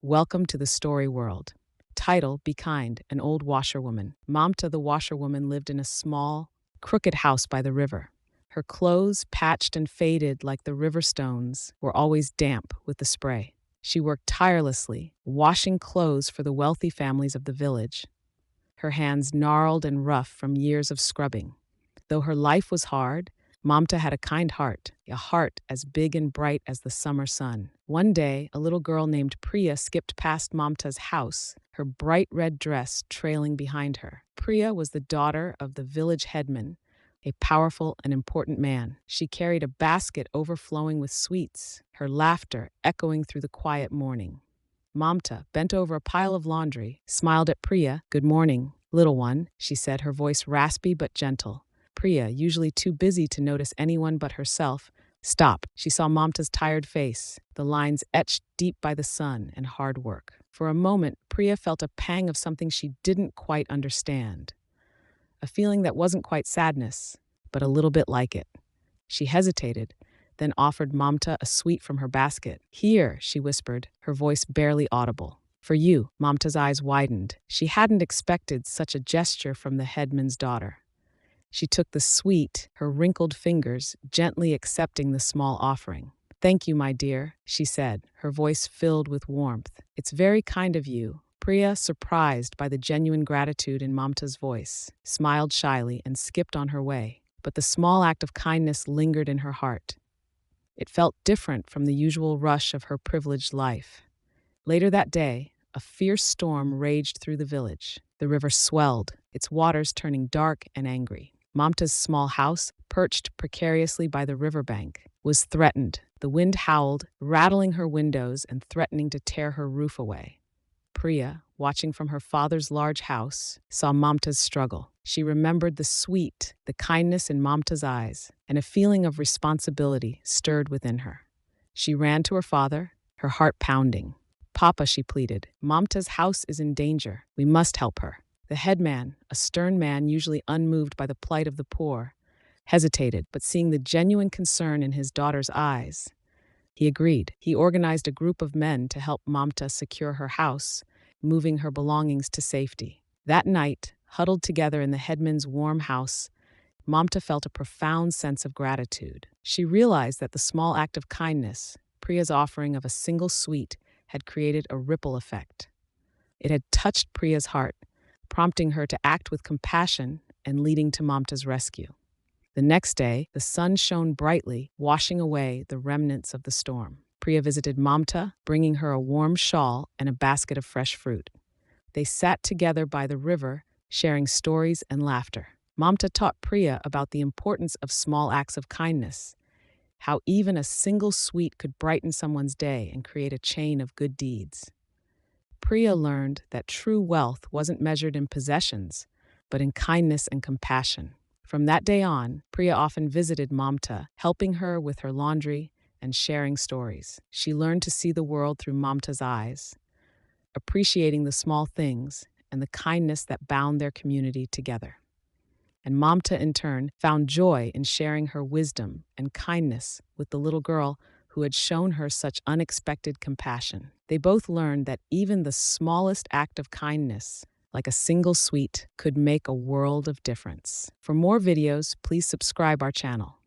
Welcome to the story world. Title: Be Kind, an old washerwoman. Mamta the washerwoman lived in a small, crooked house by the river. Her clothes, patched and faded like the river stones, were always damp with the spray. She worked tirelessly, washing clothes for the wealthy families of the village, her hands gnarled and rough from years of scrubbing. Though her life was hard, Mamta had a kind heart, a heart as big and bright as the summer sun. One day, a little girl named Priya skipped past Mamta's house, her bright red dress trailing behind her. Priya was the daughter of the village headman, a powerful and important man. She carried a basket overflowing with sweets, her laughter echoing through the quiet morning. Mamta, bent over a pile of laundry, smiled at Priya. "Good morning, little one," she said, her voice raspy but gentle. Priya, usually too busy to notice anyone but herself, stopped. She saw Mamta's tired face, the lines etched deep by the sun and hard work. For a moment, Priya felt a pang of something she didn't quite understand. A feeling that wasn't quite sadness, but a little bit like it. She hesitated, then offered Mamta a sweet from her basket. "Here," she whispered, her voice barely audible. "For you." Mamta's eyes widened. She hadn't expected such a gesture from the headman's daughter. She took the sweet, her wrinkled fingers gently accepting the small offering. "Thank you, my dear," she said, her voice filled with warmth. "It's very kind of you." Priya, surprised by the genuine gratitude in Mamta's voice, smiled shyly and skipped on her way. But the small act of kindness lingered in her heart. It felt different from the usual rush of her privileged life. Later that day, a fierce storm raged through the village. The river swelled, its waters turning dark and angry. Mamta's small house, perched precariously by the riverbank, was threatened. The wind howled, rattling her windows and threatening to tear her roof away. Priya, watching from her father's large house, saw Mamta's struggle. She remembered the kindness in Mamta's eyes, and a feeling of responsibility stirred within her. She ran to her father, her heart pounding. "Papa," she pleaded, "Mamta's house is in danger. We must help her." The headman, a stern man usually unmoved by the plight of the poor, hesitated, but seeing the genuine concern in his daughter's eyes, he agreed. He organized a group of men to help Mamta secure her house, moving her belongings to safety. That night, huddled together in the headman's warm house, Mamta felt a profound sense of gratitude. She realized that the small act of kindness, Priya's offering of a single sweet, had created a ripple effect. It had touched Priya's heart, prompting her to act with compassion and leading to Mamta's rescue. The next day, the sun shone brightly, washing away the remnants of the storm. Priya visited Mamta, bringing her a warm shawl and a basket of fresh fruit. They sat together by the river, sharing stories and laughter. Mamta taught Priya about the importance of small acts of kindness, how even a single sweet could brighten someone's day and create a chain of good deeds. Priya learned that true wealth wasn't measured in possessions, but in kindness and compassion. From that day on, Priya often visited Mamta, helping her with her laundry and sharing stories. She learned to see the world through Mamta's eyes, appreciating the small things and the kindness that bound their community together. And Mamta, in turn, found joy in sharing her wisdom and kindness with the little girl who had shown her such unexpected compassion. They both learned that even the smallest act of kindness, like a single sweet, could make a world of difference. For more videos, please subscribe our channel.